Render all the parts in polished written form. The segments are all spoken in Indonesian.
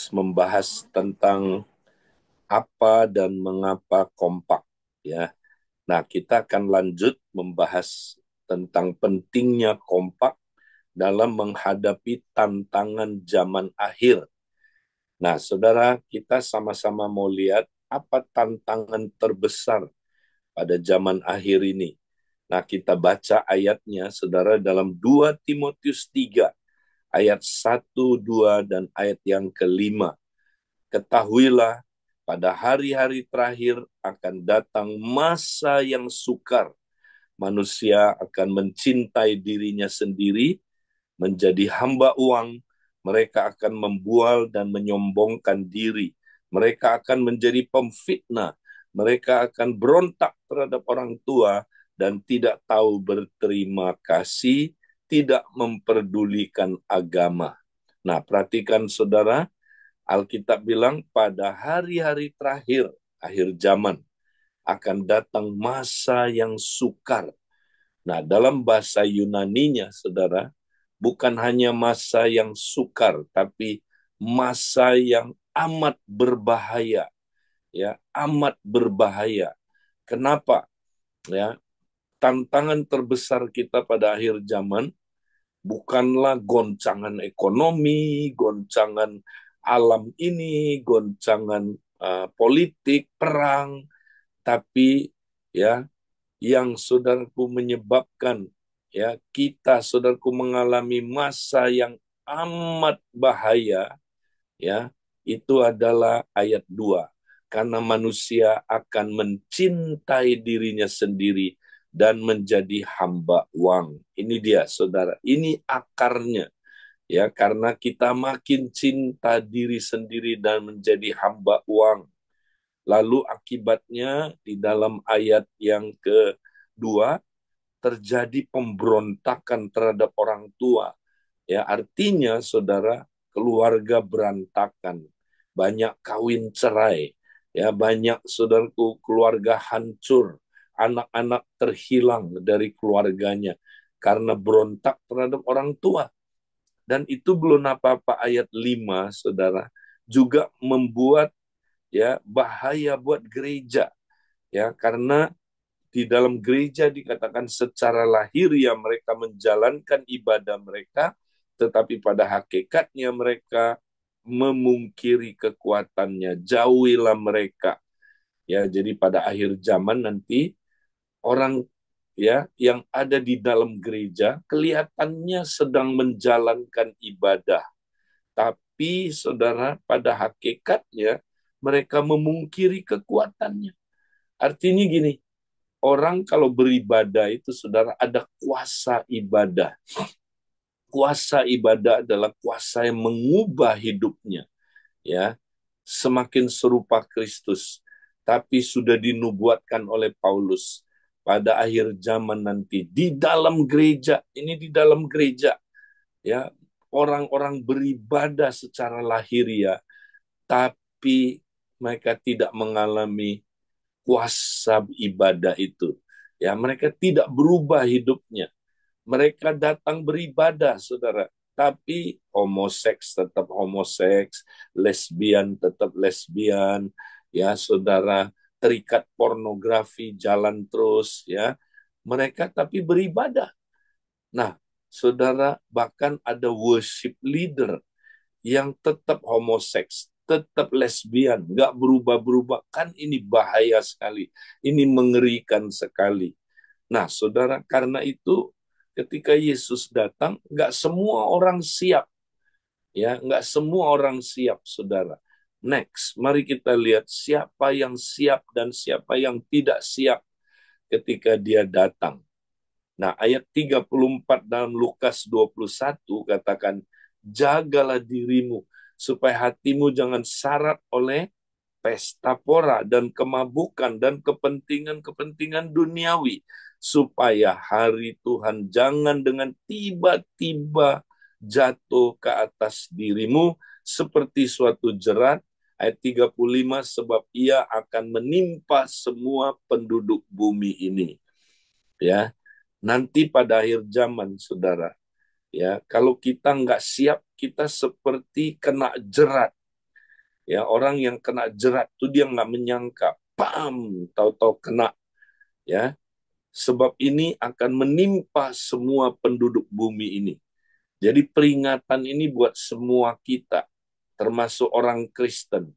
terus membahas tentang apa dan mengapa kompak, ya. Nah, kita akan lanjut membahas tentang pentingnya kompak dalam menghadapi tantangan zaman akhir. Nah, saudara, kita sama-sama mau lihat apa tantangan terbesar pada zaman akhir ini. Nah, kita baca ayatnya, saudara, dalam 2 Timotius 3, ayat 1, 2, dan ayat yang kelima. Ketahuilah, pada hari-hari terakhir akan datang masa yang sukar. Manusia akan mencintai dirinya sendiri, menjadi hamba uang. Mereka akan membual dan menyombongkan diri. Mereka akan menjadi pemfitnah. Mereka akan berontak terhadap orang tua dan tidak tahu berterima kasih, tidak memperdulikan agama. Nah, perhatikan saudara, Alkitab bilang pada hari-hari terakhir, akhir zaman, akan datang masa yang sukar. Nah, dalam bahasa Yunaninya, saudara, bukan hanya masa yang sukar, tapi masa yang amat berbahaya, ya, amat berbahaya. Kenapa? Ya, tantangan terbesar kita pada akhir zaman bukanlah goncangan ekonomi, goncangan alam ini, goncangan politik, perang, tapi ya yang saudaraku menyebabkan ya kita saudaraku mengalami masa yang amat bahaya, ya, itu adalah ayat 2. Karena manusia akan mencintai dirinya sendiri dan menjadi hamba uang. Ini dia, saudara. Ini akarnya. Ya, karena kita makin cinta diri sendiri dan menjadi hamba uang. Lalu akibatnya di dalam ayat yang kedua terjadi pemberontakan terhadap orang tua. Ya, artinya saudara, keluarga berantakan, banyak kawin cerai, ya, banyak saudaraku keluarga hancur, anak-anak terhilang dari keluarganya karena berontak terhadap orang tua. Dan itu belum apa-apa, ayat 5 saudara, juga membuat ya bahaya buat gereja, ya, karena di dalam gereja dikatakan secara lahiriah mereka menjalankan ibadah mereka, tetapi pada hakikatnya mereka memungkiri kekuatannya. Jauhilah mereka. Ya, jadi pada akhir zaman nanti orang ya yang ada di dalam gereja kelihatannya sedang menjalankan ibadah, tapi saudara pada hakikatnya mereka memungkiri kekuatannya. Artinya gini, orang kalau beribadah itu saudara ada kuasa ibadah. Kuasa ibadah adalah kuasa yang mengubah hidupnya, ya, semakin serupa Kristus. Tapi sudah dinubuatkan oleh Paulus pada akhir zaman nanti di dalam gereja, ini di dalam gereja, ya, orang-orang beribadah secara lahiriah, tapi mereka tidak mengalami kuasa ibadah itu. Ya, mereka tidak berubah hidupnya. Mereka datang beribadah, saudara. Tapi homoseks tetap homoseks, lesbian tetap lesbian, ya saudara, terikat pornografi jalan terus, ya. Mereka tapi beribadah. Nah, saudara, bahkan ada worship leader yang tetap homoseks, tetap lesbian, nggak berubah-berubah. Kan ini bahaya sekali. Ini mengerikan sekali. Nah, saudara, karena itu ketika Yesus datang, nggak semua orang siap. Ya, nggak semua orang siap, saudara. Next, mari kita lihat siapa yang siap dan siapa yang tidak siap ketika dia datang. Nah, ayat 34 dalam Lukas 21 katakan, jagalah dirimu supaya hatimu jangan syarat oleh pesta pora dan kemabukan dan kepentingan-kepentingan duniawi, supaya hari Tuhan jangan dengan tiba-tiba jatuh ke atas dirimu seperti suatu jerat. Ayat 35, sebab ia akan menimpa semua penduduk bumi ini. Ya, nanti pada akhir zaman, saudara, ya, kalau kita nggak siap, kita seperti kena jerat. Ya, orang yang kena jerat tuh dia nggak menyangka, pam, tahu-tahu kena. Ya, sebab ini akan menimpa semua penduduk bumi ini. Jadi peringatan ini buat semua kita, termasuk orang Kristen.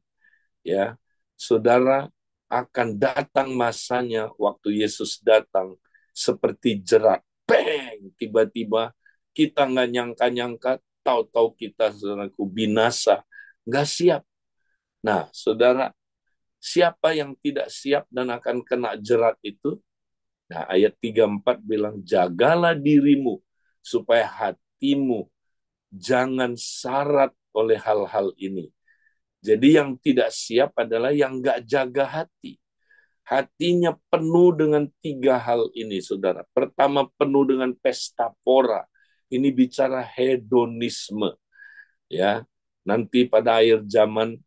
Ya, saudara, akan datang masanya waktu Yesus datang seperti jerat. Bang! Tiba-tiba kita nggak nyangka-nyangka, tahu-tahu kita, saudaraku, binasa. Nggak siap. Nah, saudara, siapa yang tidak siap dan akan kena jerat itu? Nah, ayat 34 bilang, jagalah dirimu supaya hatimu jangan syarat oleh hal-hal ini. Jadi yang tidak siap adalah yang nggak jaga hati. Hatinya penuh dengan tiga hal ini, saudara. Pertama, penuh dengan pesta pora. Ini bicara hedonisme. Ya, nanti pada akhir zaman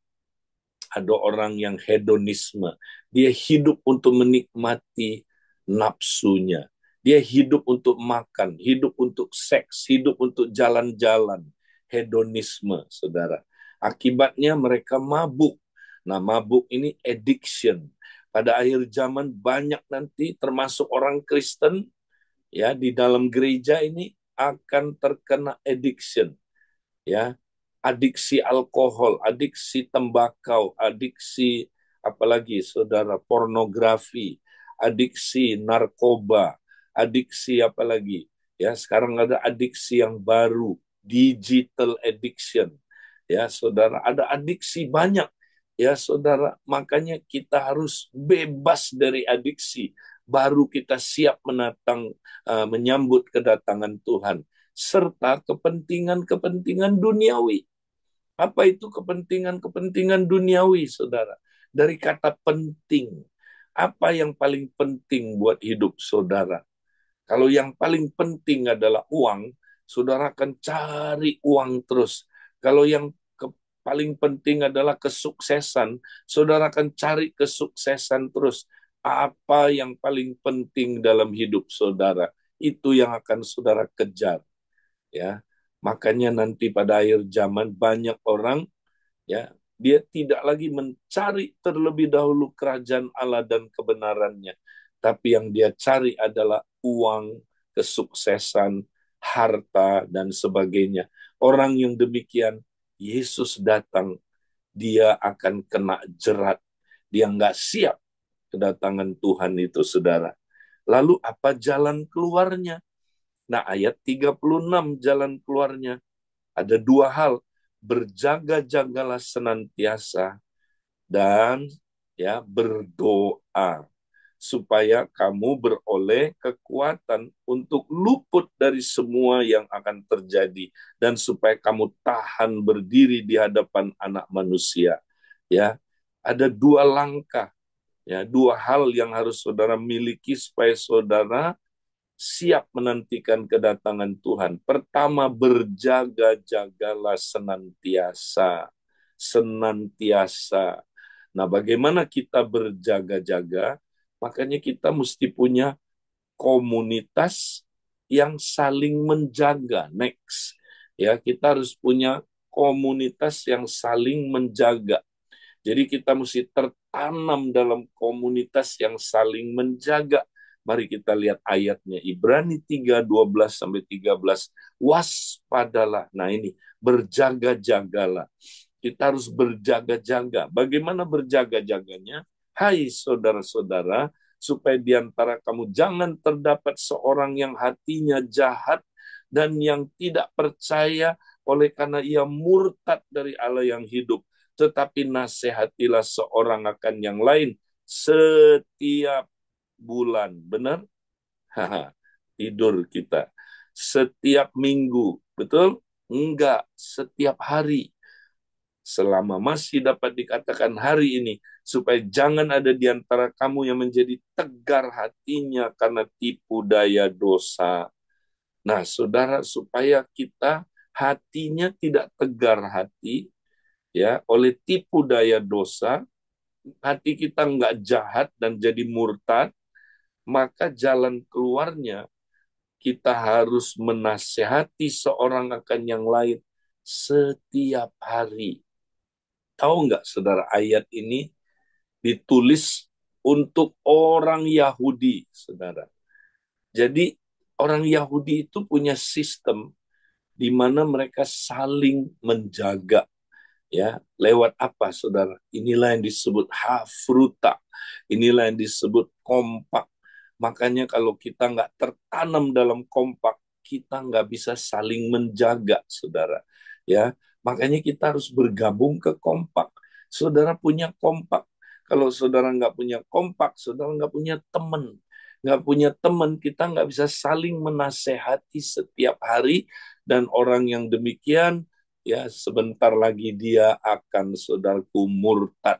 ada orang yang hedonisme. Dia hidup untuk menikmati nafsunya. Dia hidup untuk makan, hidup untuk seks, hidup untuk jalan-jalan. Hedonisme, saudara. Akibatnya mereka mabuk. Nah, mabuk ini addiction. Pada akhir zaman banyak nanti termasuk orang Kristen ya di dalam gereja ini akan terkena addiction ya, adiksi alkohol, adiksi tembakau, adiksi apalagi saudara pornografi, adiksi narkoba, adiksi apalagi ya, sekarang ada adiksi yang baru, digital addiction. Ya, saudara, ada adiksi banyak. Ya, saudara, makanya kita harus bebas dari adiksi baru kita siap menyambut kedatangan Tuhan serta kepentingan-kepentingan duniawi. Apa itu kepentingan-kepentingan duniawi, saudara? Dari kata penting. Apa yang paling penting buat hidup saudara? Kalau yang paling penting adalah uang, saudara akan cari uang terus. Kalau yang paling penting adalah kesuksesan, saudara akan cari kesuksesan terus. Apa yang paling penting dalam hidup saudara? Itu yang akan saudara kejar. Ya, makanya nanti pada akhir zaman banyak orang ya dia tidak lagi mencari terlebih dahulu kerajaan Allah dan kebenarannya, tapi yang dia cari adalah uang, kesuksesan, harta dan sebagainya. Orang yang demikian Yesus datang, dia akan kena jerat. Dia nggak siap kedatangan Tuhan itu, saudara. Lalu apa jalan keluarnya? Nah, ayat 36 jalan keluarnya. Ada dua hal. Berjaga-jagalah senantiasa dan ya berdoa supaya kamu beroleh kekuatan untuk luput dari semua yang akan terjadi dan supaya kamu tahan berdiri di hadapan Anak Manusia. Ya, ada dua langkah, ya, dua hal yang harus saudara miliki supaya saudara siap menantikan kedatangan Tuhan. Pertama, berjaga-jagalah senantiasa. Senantiasa. Nah, bagaimana kita berjaga-jaga? Makanya kita mesti punya komunitas yang saling menjaga. Next. Ya, kita harus punya komunitas yang saling menjaga. Jadi kita mesti tertanam dalam komunitas yang saling menjaga. Mari kita lihat ayatnya. Ibrani 3:12-13. Waspadalah. Nah ini, berjaga-jagalah. Kita harus berjaga-jaga. Bagaimana berjaga-jaganya? Hai saudara-saudara, supaya di antara kamu jangan terdapat seorang yang hatinya jahat dan yang tidak percaya oleh karena ia murtad dari Allah yang hidup, tetapi nasihatilah seorang akan yang lain setiap bulan. Benar? Haha, tidur kita. Setiap minggu, betul? Enggak, setiap hari. Selama masih dapat dikatakan hari ini, supaya jangan ada di antara kamu yang menjadi tegar hatinya karena tipu daya dosa. Nah, saudara, supaya kita hatinya tidak tegar hati, ya, oleh tipu daya dosa, hati kita nggak jahat dan jadi murtad, maka jalan keluarnya kita harus menasehati seorang akan yang lain setiap hari. tahu nggak saudara, ayat ini ditulis untuk orang Yahudi, saudara. Jadi orang Yahudi itu punya sistem di mana mereka saling menjaga, ya, lewat apa, saudara? Inilah yang disebut hafruta, inilah yang disebut kompak. Makanya kalau kita nggak tertanam dalam kompak, kita nggak bisa saling menjaga, saudara. Ya, makanya kita harus bergabung ke kompak. Saudara punya kompak. Kalau saudara nggak punya kompak, saudara nggak punya teman. Nggak punya teman, kita nggak bisa saling menasehati setiap hari. Dan orang yang demikian, ya sebentar lagi dia akan, saudaraku, murtad.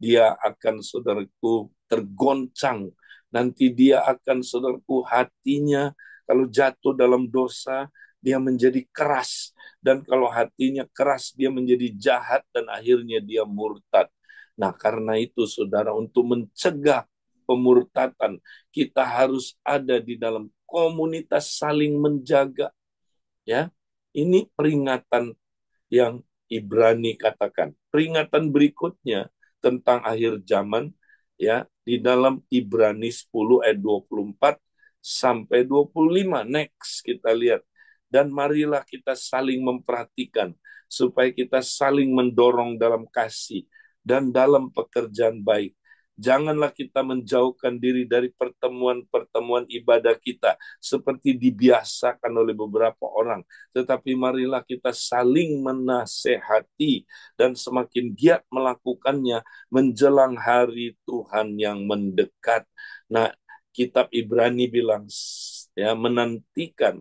Dia akan, saudaraku, tergoncang. Nanti dia akan, saudaraku, hatinya kalau jatuh dalam dosa, dia menjadi keras. Dan kalau hatinya keras, dia menjadi jahat dan akhirnya dia murtad. Nah, karena itu, saudara, untuk mencegah pemurtatan, kita harus ada di dalam komunitas saling menjaga. Ya, ini peringatan yang Ibrani katakan. Peringatan berikutnya tentang akhir zaman, ya, di dalam Ibrani 10 ayat 24 sampai 25. Next kita lihat. Dan marilah kita saling memperhatikan supaya kita saling mendorong dalam kasih dan dalam pekerjaan baik. Janganlah kita menjauhkan diri dari pertemuan-pertemuan ibadah kita seperti dibiasakan oleh beberapa orang, tetapi marilah kita saling menasehati dan semakin giat melakukannya menjelang hari Tuhan yang mendekat. Nah, kitab Ibrani bilang, ya,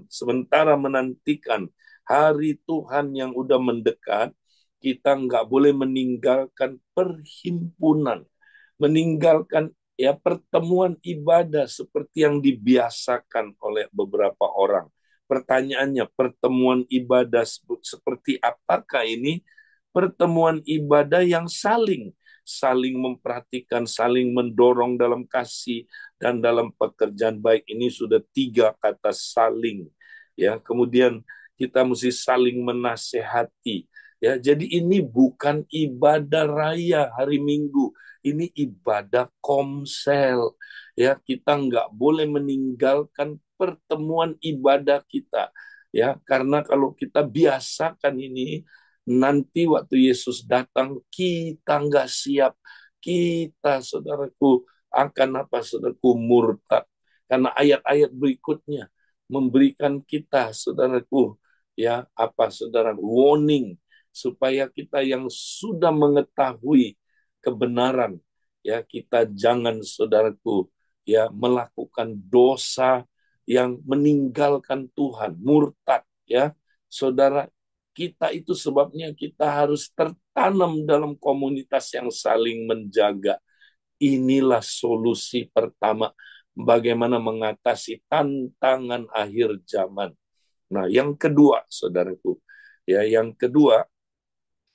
sementara menantikan hari Tuhan yang udah mendekat, kita nggak boleh meninggalkan perhimpunan, meninggalkan, ya, pertemuan ibadah seperti yang dibiasakan oleh beberapa orang. Pertanyaannya, pertemuan ibadah seperti apakah ini? Pertemuan ibadah yang saling memperhatikan, saling mendorong dalam kasih dan dalam pekerjaan baik. Ini sudah 3 kata saling. Ya, kemudian kita mesti saling menasehati. Ya, jadi ini bukan ibadah raya hari Minggu, ini ibadah komsel. Ya, kita nggak boleh meninggalkan pertemuan ibadah kita. Ya, karena kalau kita biasakan ini, nanti waktu Yesus datang kita nggak siap. Kita, saudaraku, akan apa, saudaraku, murtad. Karena ayat-ayat berikutnya memberikan kita, saudaraku, ya apa, saudara, warning supaya kita yang sudah mengetahui kebenaran, ya, kita jangan, saudaraku, ya, melakukan dosa yang meninggalkan Tuhan, murtad, ya. Saudara, kita itu sebabnya kita harus tertanam dalam komunitas yang saling menjaga. Inilah solusi pertama bagaimana mengatasi tantangan akhir zaman. Nah, yang kedua, saudaraku, ya, yang kedua,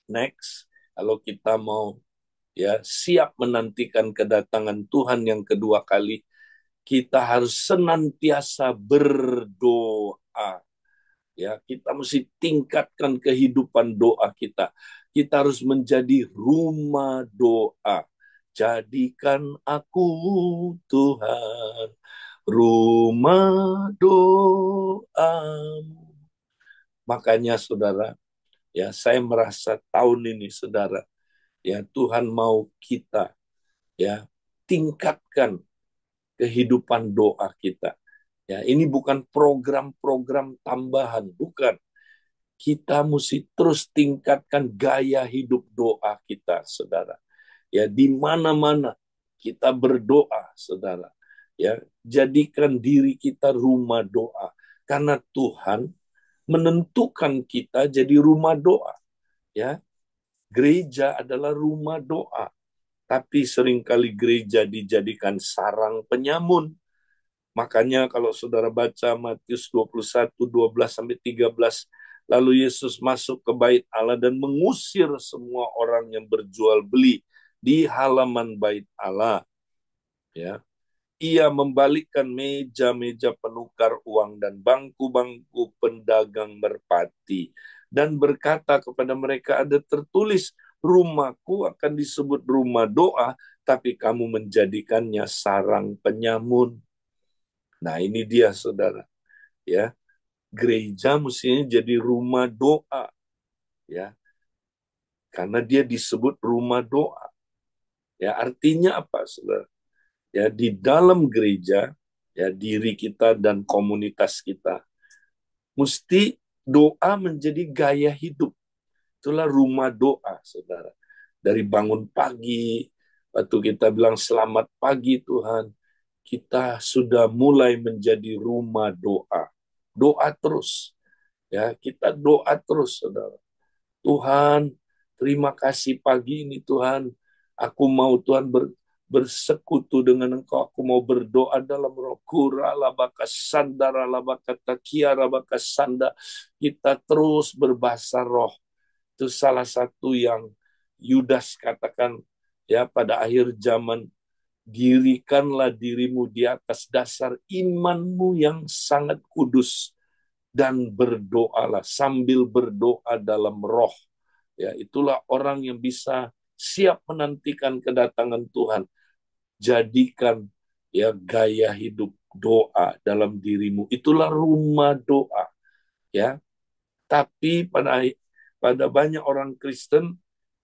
next, kalau kita mau, ya, siap menantikan kedatangan Tuhan yang kedua kali, kita harus senantiasa berdoa. Ya, kita mesti tingkatkan kehidupan doa kita. Kita harus menjadi rumah doa. Jadikan aku, Tuhan, rumah doamu. Makanya, saudara, ya, saya merasa tahun ini, saudara, ya, Tuhan mau kita, ya, tingkatkan kehidupan doa kita. Ya, ini bukan program-program tambahan, bukan. Kita mesti terus tingkatkan gaya hidup doa kita, saudara. Ya, di mana-mana kita berdoa, saudara. Ya, jadikan diri kita rumah doa. Karena Tuhan menentukan kita jadi rumah doa. Ya, gereja adalah rumah doa. Tapi seringkali gereja dijadikan sarang penyamun. Makanya kalau saudara baca Matius 21, 12-13, lalu Yesus masuk ke bait Allah dan mengusir semua orang yang berjual beli di halaman bait Allah. Ya, ia membalikkan meja-meja penukar uang dan bangku-bangku pedagang merpati dan berkata kepada mereka, ada tertulis, rumahku akan disebut rumah doa, tapi kamu menjadikannya sarang penyamun. Nah, ini dia, saudara. Ya, gereja mestinya jadi rumah doa, ya, karena dia disebut rumah doa. Ya, artinya apa, saudara? Ya, di dalam gereja, ya, diri kita dan komunitas kita mesti doa menjadi gaya hidup. Itulah rumah doa, saudara. Dari bangun pagi, waktu kita bilang selamat pagi Tuhan, kita sudah mulai menjadi rumah doa. Doa terus, ya, kita doa terus, saudara. Tuhan, terima kasih pagi ini Tuhan. Aku mau Tuhan bersekutu dengan Engkau. Aku mau berdoa dalam roh. Kura labaka sandara labaka takia labaka sanda. Kita terus berbahasa roh. Itu salah satu yang Yudas katakan, ya, pada akhir zaman, dirikanlah dirimu di atas dasar imanmu yang sangat kudus dan berdoalah sambil berdoa dalam roh. Ya, itulah orang yang bisa siap menantikan kedatangan Tuhan. Jadikan, ya, gaya hidup doa dalam dirimu. Itulah rumah doa, ya. Tapi pada banyak orang Kristen,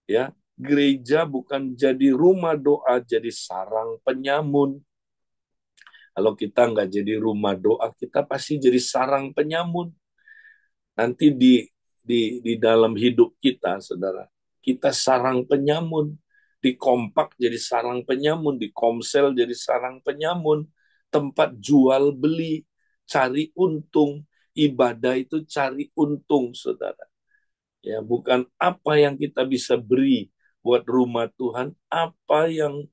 ya, gereja bukan jadi rumah doa, jadi sarang penyamun. Kalau kita nggak jadi rumah doa, kita pasti jadi sarang penyamun. Nanti di dalam hidup kita, saudara, kita sarang penyamun. Di kompak jadi sarang penyamun, di komsel jadi sarang penyamun, tempat jual beli, cari untung, ibadah itu cari untung, saudara. Ya, bukan apa yang kita bisa beri buat rumah Tuhan, apa yang,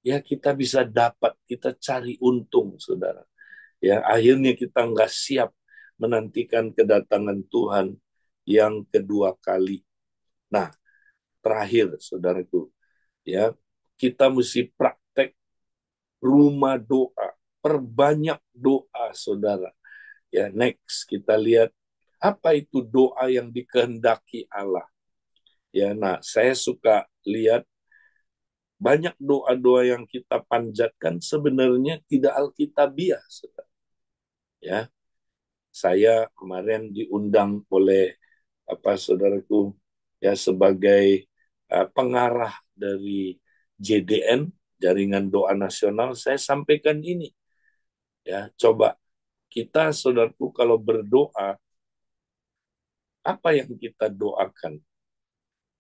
ya, kita bisa dapat, kita cari untung, saudara. Ya, akhirnya kita nggak siap menantikan kedatangan Tuhan yang kedua kali. Nah, terakhir, saudaraku, ya, kita mesti praktek rumah doa, perbanyak doa, saudara. Ya, next kita lihat apa itu doa yang dikehendaki Allah. Ya, nah, saya suka lihat banyak doa-doa yang kita panjatkan sebenarnya tidak alkitabiah, saudara. Ya, saya kemarin diundang oleh saudaraku, ya, sebagai pengarah dari JDN, Jaringan Doa Nasional. Saya sampaikan ini, ya, coba kita, saudaraku, kalau berdoa, apa yang kita doakan?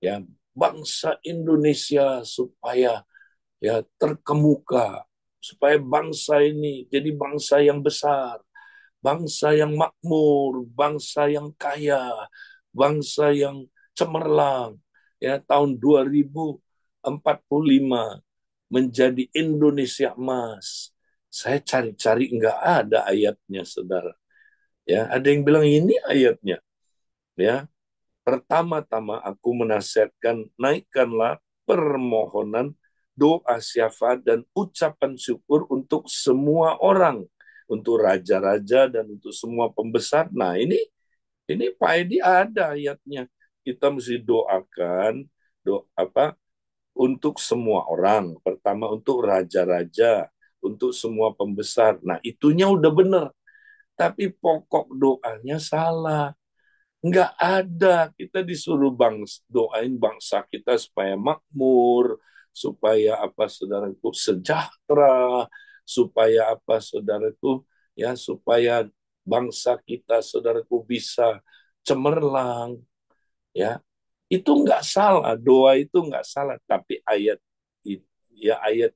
Ya, bangsa Indonesia supaya, ya, terkemuka, supaya bangsa ini jadi bangsa yang besar, bangsa yang makmur, bangsa yang kaya, bangsa yang cemerlang. Ya, tahun 2045 menjadi Indonesia emas. Saya cari-cari nggak ada ayatnya, saudara. Ya, ada yang bilang ini ayatnya. Ya, pertama-tama aku menasihatkan, naikkanlah permohonan, doa syafaat dan ucapan syukur untuk semua orang, untuk raja-raja dan untuk semua pembesar. Nah, ini Pak Edi ada ayatnya. Kita mesti doakan untuk semua orang. Pertama untuk raja-raja, untuk semua pembesar. Nah, itunya udah benar. Tapi pokok doanya salah. Nggak ada. Kita disuruh doain bangsa kita supaya makmur, supaya saudaraku, sejahtera, supaya saudaraku, ya, supaya bangsa kita, saudaraku, bisa cemerlang, ya. Itu nggak salah, doa itu nggak salah, tapi ayat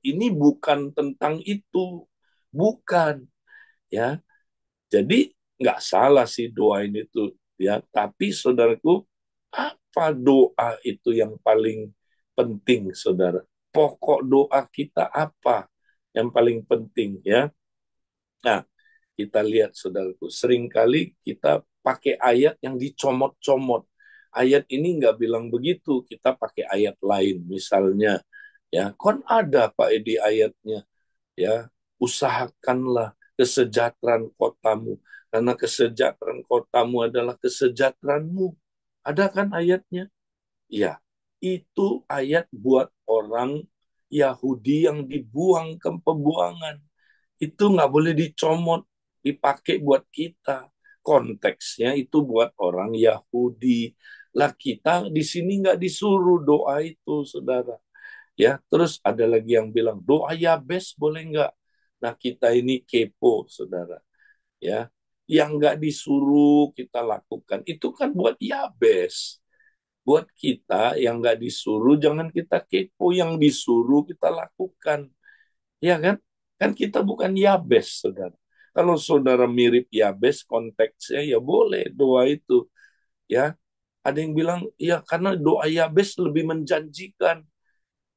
ini bukan tentang itu, bukan, ya. Jadi nggak salah sih doain itu, ya. Tapi saudaraku, apa doa itu yang paling penting, saudara? Pokok doa kita apa yang paling penting, ya? Nah, kita lihat, saudaraku, seringkali kita pakai ayat yang dicomot-comot. Ayat ini nggak bilang begitu, kita pakai ayat lain. Misalnya, ya, kan ada Pak Edi ayatnya, ya, usahakanlah kesejahteraan kotamu, karena kesejahteraan kotamu adalah kesejahteraanmu. Ada kan ayatnya? Iya. Itu ayat buat orang Yahudi yang dibuang ke pembuangan. Itu nggak boleh dicomot, dipakai buat kita. Konteksnya itu buat orang Yahudi. Lah kita di sini nggak disuruh doa itu, saudara. Ya, terus ada lagi yang bilang doa Yabes boleh nggak? Nah kita ini kepo, saudara. Ya, yang nggak disuruh kita lakukan itu kan buat Yabes. Buat kita yang nggak disuruh, jangan kita kepo, yang disuruh kita lakukan. Ya kan? Kan kita bukan Yabes, saudara. Kalau saudara mirip Yabes, konteksnya ya boleh doa itu. Ya, ada yang bilang, ya karena doa Yabes lebih menjanjikan.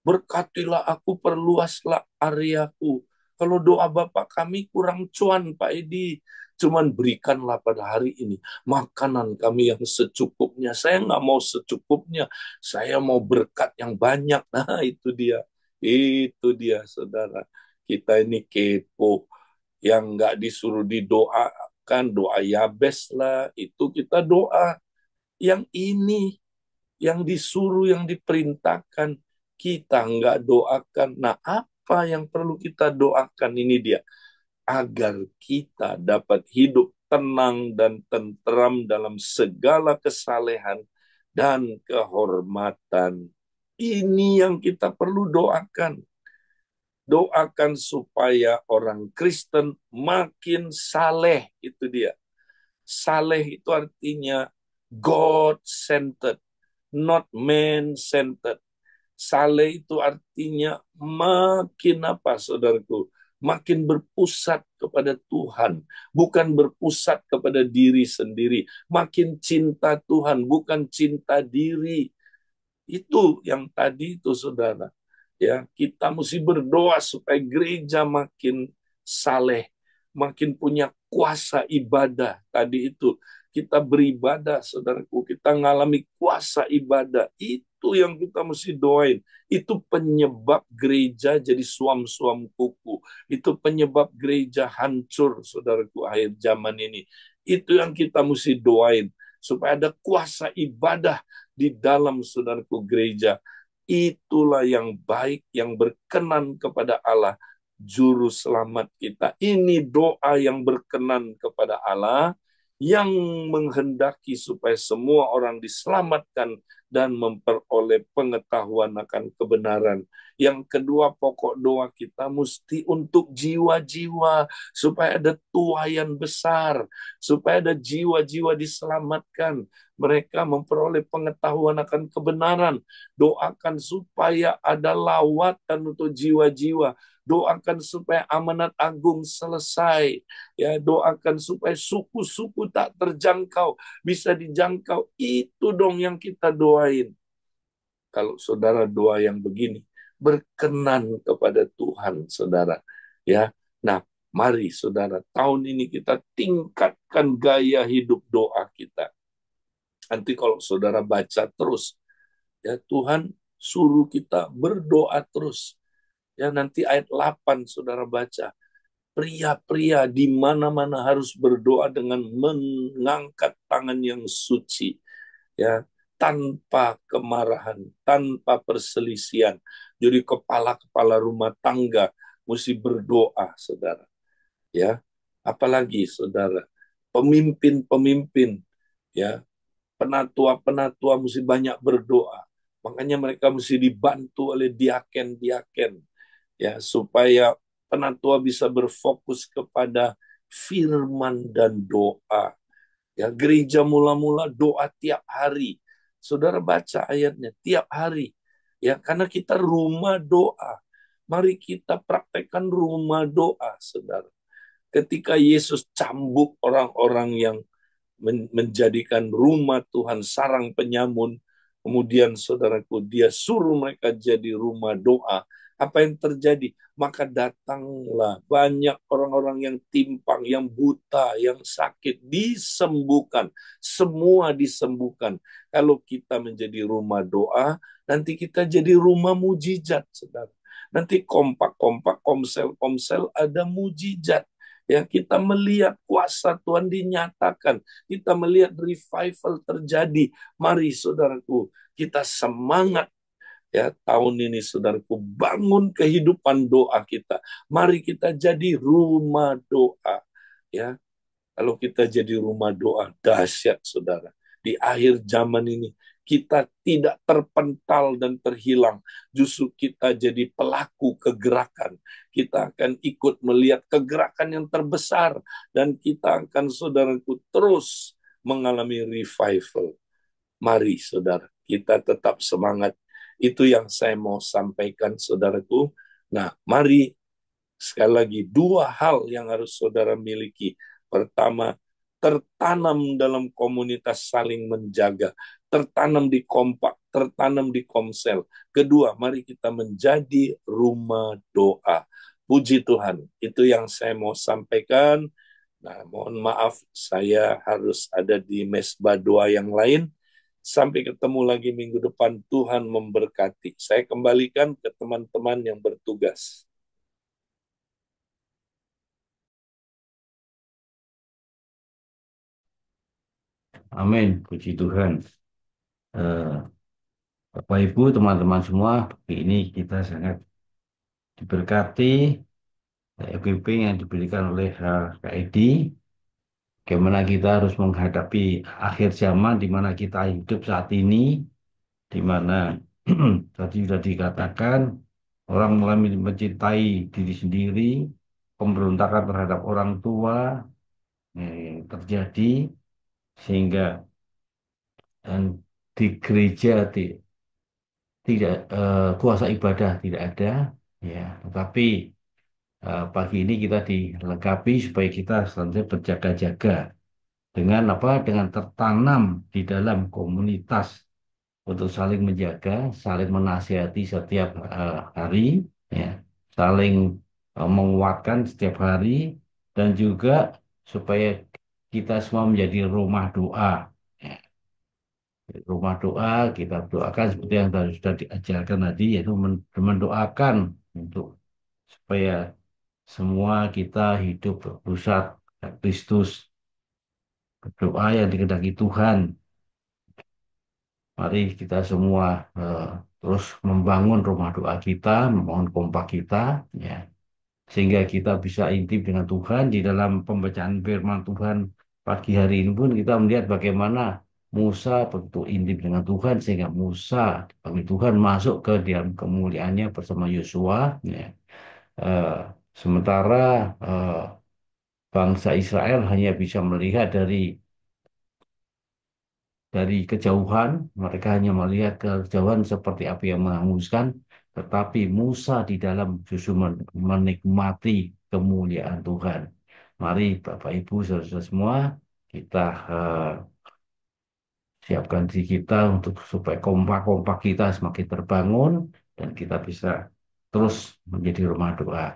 Berkatilah aku, perluaslah areaku. Kalau doa Bapak kami kurang cuan, Pak Edi. Cuman berikanlah pada hari ini makanan kami yang secukupnya. Saya nggak mau secukupnya. Saya mau berkat yang banyak. Nah, itu dia. Itu dia, saudara. Kita ini kepo. Yang nggak disuruh didoakan, doa Yabes lah. Itu kita doa. Yang ini yang disuruh, yang diperintahkan, kita nggak doakan. Nah, apa yang perlu kita doakan ini dia? Agar kita dapat hidup tenang dan tentram dalam segala kesalehan dan kehormatan. Ini yang kita perlu doakan. Doakan supaya orang Kristen makin saleh, itu dia. Saleh itu artinya God-centered, not man-centered. Saleh itu artinya makin apa, saudaraku? Makin berpusat kepada Tuhan, bukan berpusat kepada diri sendiri. Makin cinta Tuhan, bukan cinta diri. Itu yang tadi itu, saudara. Ya, kita mesti berdoa supaya gereja makin saleh, makin punya kuasa ibadah. Tadi itu kita beribadah, saudaraku, kita ngalami kuasa ibadah. Itu yang kita mesti doain. Itu penyebab gereja jadi suam-suam kuku. Itu penyebab gereja hancur, saudaraku, akhir zaman ini. Itu yang kita mesti doain. Supaya ada kuasa ibadah di dalam, saudaraku, gereja. Itulah yang baik, yang berkenan kepada Allah, Juru Selamat kita. Ini doa yang berkenan kepada Allah, yang menghendaki supaya semua orang diselamatkan dan memperoleh pengetahuan akan kebenaran. Yang kedua, pokok doa kita mesti untuk jiwa-jiwa, supaya ada tuaian besar, supaya ada jiwa-jiwa diselamatkan, mereka memperoleh pengetahuan akan kebenaran. Doakan supaya ada lawatan untuk jiwa-jiwa. Doakan supaya amanat agung selesai. Ya, doakan supaya suku-suku tak terjangkau, bisa dijangkau. Itu dong yang kita doain. Kalau saudara doa yang begini, berkenan kepada Tuhan, saudara. Ya, nah, mari saudara, tahun ini kita tingkatkan gaya hidup doa kita. Nanti kalau saudara baca terus, ya Tuhan suruh kita berdoa terus. Ya, nanti ayat 8 saudara baca. Pria-pria di mana-mana harus berdoa dengan mengangkat tangan yang suci. Ya, tanpa kemarahan, tanpa perselisihan. Jadi kepala-kepala rumah tangga mesti berdoa, saudara. Ya, apalagi saudara, pemimpin-pemimpin, ya, penatua-penatua mesti banyak berdoa. Makanya mereka mesti dibantu oleh diaken-diaken, ya, supaya penatua bisa berfokus kepada firman dan doa. Ya, gereja mula-mula doa tiap hari. Saudara baca ayatnya tiap hari. Ya, karena kita rumah doa. Mari kita praktekkan rumah doa, saudara. Ketika Yesus cambuk orang-orang yang menjadikan rumah Tuhan sarang penyamun. Kemudian saudaraku, dia suruh mereka jadi rumah doa. Apa yang terjadi? Maka datanglah banyak orang-orang yang timpang, yang buta, yang sakit, disembuhkan. Semua disembuhkan. Kalau kita menjadi rumah doa, nanti kita jadi rumah mujizat, saudara. Nanti kompak-kompak, komsel-komsel ada mujizat. Ya, kita melihat kuasa Tuhan dinyatakan. Kita melihat revival terjadi. Mari saudaraku, kita semangat ya tahun ini saudaraku, bangun kehidupan doa kita. Mari kita jadi rumah doa ya. Kalau kita jadi rumah doa, dahsyat saudara. Di akhir zaman ini, kita tidak terpental dan terhilang. Justru kita jadi pelaku kegerakan. Kita akan ikut melihat kegerakan yang terbesar. Dan kita akan, saudaraku, terus mengalami revival. Mari, saudara, kita tetap semangat. Itu yang saya mau sampaikan, saudaraku. Nah, mari sekali lagi, dua hal yang harus saudara miliki. Pertama, tertanam dalam komunitas saling menjaga, tertanam di kompak, tertanam di komsel. Kedua, mari kita menjadi rumah doa. Puji Tuhan, itu yang saya mau sampaikan. Nah, mohon maaf, saya harus ada di mesbah doa yang lain. Sampai ketemu lagi minggu depan, Tuhan memberkati. Saya kembalikan ke teman-teman yang bertugas. Amin, puji Tuhan. Eh, Bapak Ibu, teman-teman semua, pagi ini kita sangat diberkati equipping yang diberikan oleh Kak Edi. Bagaimana kita harus menghadapi akhir zaman di mana kita hidup saat ini, di mana tadi sudah dikatakan orang mulai mencintai diri sendiri, pemberontakan terhadap orang tua terjadi sehingga dan di gereja tidak kuasa ibadah tidak ada ya tetapi pagi ini kita dilengkapi supaya kita selanjutnya berjaga-jaga dengan apa dengan tertanam di dalam komunitas untuk saling menjaga saling menasihati setiap hari ya saling menguatkan setiap hari dan juga supaya kita semua menjadi rumah doa ya. Rumah doa kita doakan seperti yang tadi sudah diajarkan tadi yaitu mendoakan untuk supaya semua kita hidup berpusat pada Kristus berdoa yang dikehendaki Tuhan. Mari kita semua eh, terus membangun rumah doa kita, membangun kompak kita, ya, sehingga kita bisa intim dengan Tuhan di dalam pembacaan firman Tuhan pagi hari ini pun kita melihat bagaimana Musa begitu intim dengan Tuhan sehingga Musa dipanggil Tuhan masuk ke dalam kemuliaannya bersama Yosua. Ya. Eh, Sementara eh, bangsa Israel hanya bisa melihat dari kejauhan, mereka hanya melihat kejauhan seperti api yang menghanguskan, tetapi Musa di dalam justru menikmati kemuliaan Tuhan. Mari Bapak Ibu saudara semua kita eh, siapkan diri kita untuk supaya kompak-kompak kita semakin terbangun dan kita bisa terus menjadi rumah doa.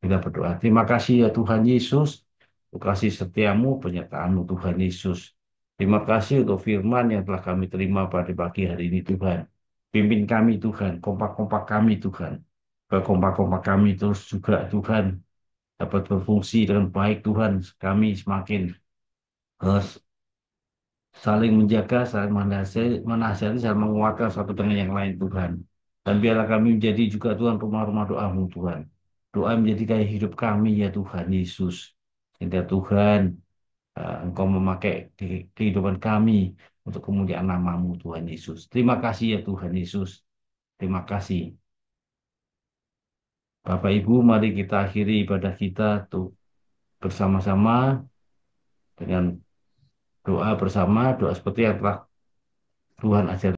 Kita berdoa. Terima kasih ya Tuhan Yesus, untuk kasih setiamu, penyertaanmu Tuhan Yesus. Terima kasih untuk firman yang telah kami terima pada pagi hari ini Tuhan. Pimpin kami Tuhan, kompak-kompak kami Tuhan. Kompak-kompak kami terus juga Tuhan dapat berfungsi dengan baik Tuhan. Kami semakin eh, saling menjaga, saling menasihati, saling menguatkan satu dengan yang lain Tuhan. Dan biarlah kami menjadi juga Tuhan rumah-rumah doamu Tuhan. Doa menjadi gaya hidup kami ya Tuhan Yesus. Sehingga Tuhan Engkau memakai kehidupan kami untuk kemuliaan namamu Tuhan Yesus. Terima kasih ya Tuhan Yesus. Terima kasih. Bapak Ibu mari kita akhiri ibadah kita tuh bersama-sama dengan doa bersama, doa seperti yang telah Tuhan ajarkan.